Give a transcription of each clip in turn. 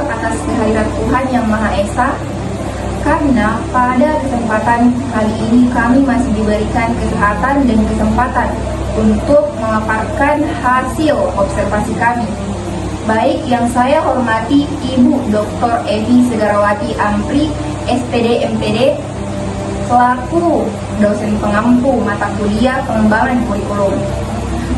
bersyukur atas kehadiran Tuhan Yang Maha Esa, karena pada kesempatan kali ini kami masih diberikan kesehatan dan kesempatan untuk memaparkan hasil observasi kami. Baik yang saya hormati Ibu Dr. Evi Segarawati Ampri, SPD MPD, selaku dosen pengampu mata kuliah pengembangan kurikulum.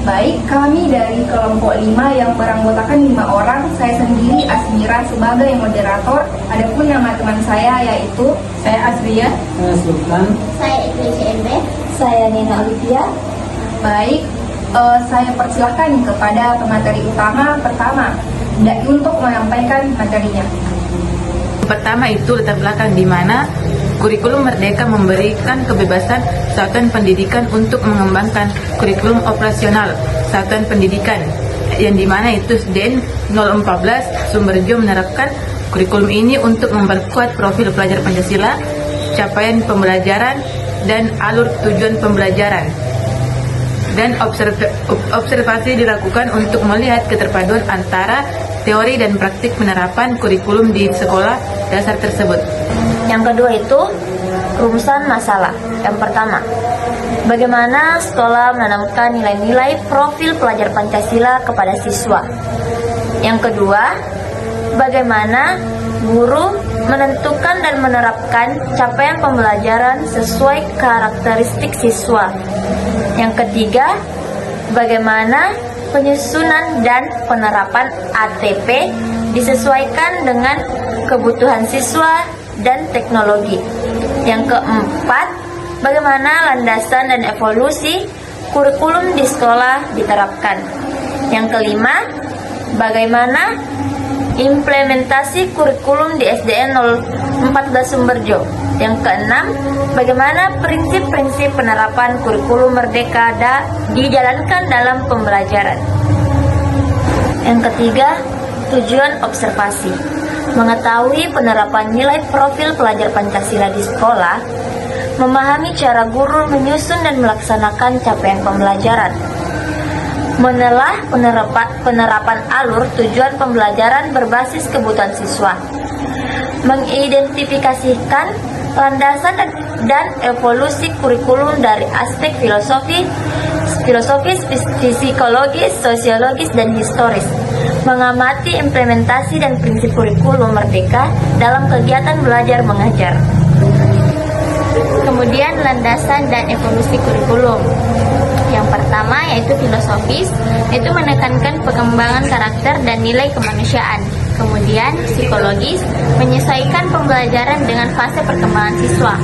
Baik, kami dari kelompok 5 yang beranggotakan 5 orang, saya sendiri Asmira sebagai moderator. Adapun nama teman saya yaitu Saya Asria, Saya Sultan, Saya IPCMB. Saya Nina Olivia. baik. Saya persilahkan kepada pemateri utama pertama untuk menyampaikan materinya. pertama itu latar belakang di mana kurikulum Merdeka memberikan kebebasan satuan pendidikan untuk mengembangkan kurikulum operasional satuan pendidikan, yang di mana itu SDN 014 Sumberjo menerapkan kurikulum ini untuk memperkuat profil pelajar Pancasila, capaian pembelajaran, dan alur tujuan pembelajaran. Dan observasi dilakukan untuk melihat keterpaduan antara teori dan praktik penerapan kurikulum di sekolah dasar tersebut. Yang kedua itu rumusan masalah. Yang pertama, bagaimana sekolah menanamkan nilai-nilai profil pelajar Pancasila kepada siswa. Yang kedua, bagaimana guru menentukan dan menerapkan capaian pembelajaran sesuai karakteristik siswa. Yang ketiga, bagaimana penyusunan dan penerapan ATP disesuaikan dengan kebutuhan siswa dan teknologi. Yang keempat, bagaimana landasan dan evolusi kurikulum di sekolah diterapkan. Yang kelima, bagaimana implementasi kurikulum di SDN 014 Sumberjo. Yang keenam, bagaimana prinsip-prinsip penerapan kurikulum Merdeka dijalankan dalam pembelajaran. Yang ketiga, tujuan observasi. Mengetahui penerapan nilai profil pelajar Pancasila di sekolah, memahami cara guru menyusun dan melaksanakan capaian pembelajaran, menelah penerapan alur tujuan pembelajaran berbasis kebutuhan siswa, mengidentifikasikan landasan dan evolusi kurikulum dari aspek filosofis, psikologis, sosiologis, dan historis, mengamati implementasi dan prinsip kurikulum Merdeka dalam kegiatan belajar mengajar. Kemudian landasan dan evolusi kurikulum. Yang pertama yaitu filosofis, yaitu menekankan pengembangan karakter dan nilai kemanusiaan. Kemudian psikologis, menyesuaikan pembelajaran dengan fase perkembangan siswa.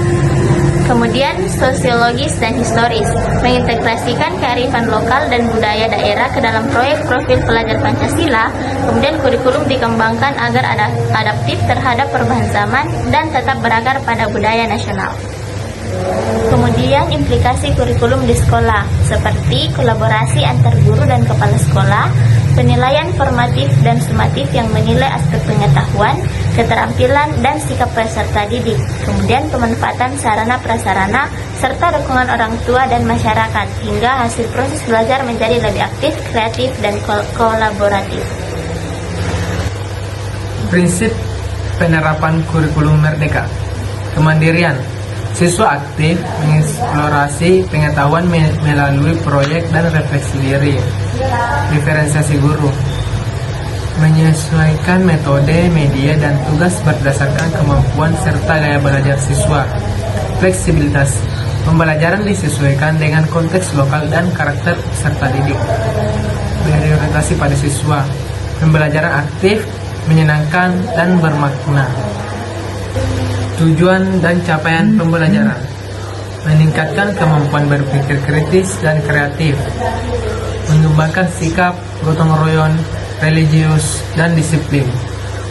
Kemudian sosiologis dan historis, mengintegrasikan kearifan lokal dan budaya daerah ke dalam proyek profil pelajar Pancasila. Kemudian kurikulum dikembangkan agar adaptif terhadap perubahan zaman dan tetap berakar pada budaya nasional. Kemudian implikasi kurikulum di sekolah, seperti kolaborasi antar guru dan kepala sekolah, penilaian formatif dan sumatif yang menilai aspek pengetahuan, keterampilan, dan sikap peserta didik. Kemudian pemanfaatan sarana prasarana serta dukungan orang tua dan masyarakat hingga hasil proses belajar menjadi lebih aktif, kreatif, dan kolaboratif. prinsip penerapan kurikulum Merdeka. Kemandirian. Siswa aktif mengeksplorasi pengetahuan melalui proyek dan refleksi diri. Diferensiasi guru. Menyesuaikan metode, media, dan tugas berdasarkan kemampuan serta gaya belajar siswa. Fleksibilitas. Pembelajaran disesuaikan dengan konteks lokal dan karakter peserta didik. Berorientasi pada siswa. Pembelajaran aktif, menyenangkan, dan bermakna. Tujuan dan capaian pembelajaran. Meningkatkan kemampuan berpikir kritis dan kreatif. Mengembangkan sikap, gotong royong, religius, dan disiplin.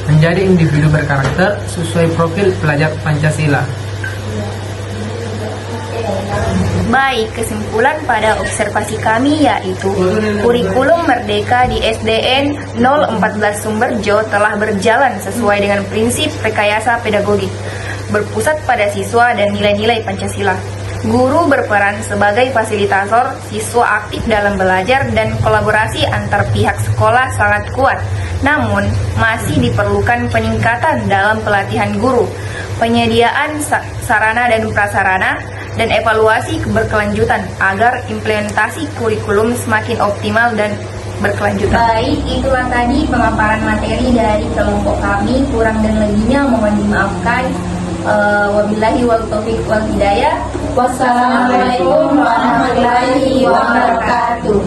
Menjadi individu berkarakter sesuai profil pelajar Pancasila. Baik, kesimpulan pada observasi kami yaitu kurikulum Merdeka di SDN 014 Sumberjo telah berjalan sesuai dengan prinsip rekayasa pedagogik, berpusat pada siswa dan nilai-nilai Pancasila. Guru berperan sebagai fasilitator, siswa aktif dalam belajar dan kolaborasi antar pihak sekolah sangat kuat. Namun, masih diperlukan peningkatan dalam pelatihan guru, penyediaan sarana dan prasarana, dan evaluasi berkelanjutan agar implementasi kurikulum semakin optimal dan berkelanjutan. Baik, itulah tadi pemaparan materi dari kelompok kami. Kurang dan lebihnya mohon dimaafkan. Wabillahi wal taufiq wal hidayah. Wassalamualaikum warahmatullahi wabarakatuh.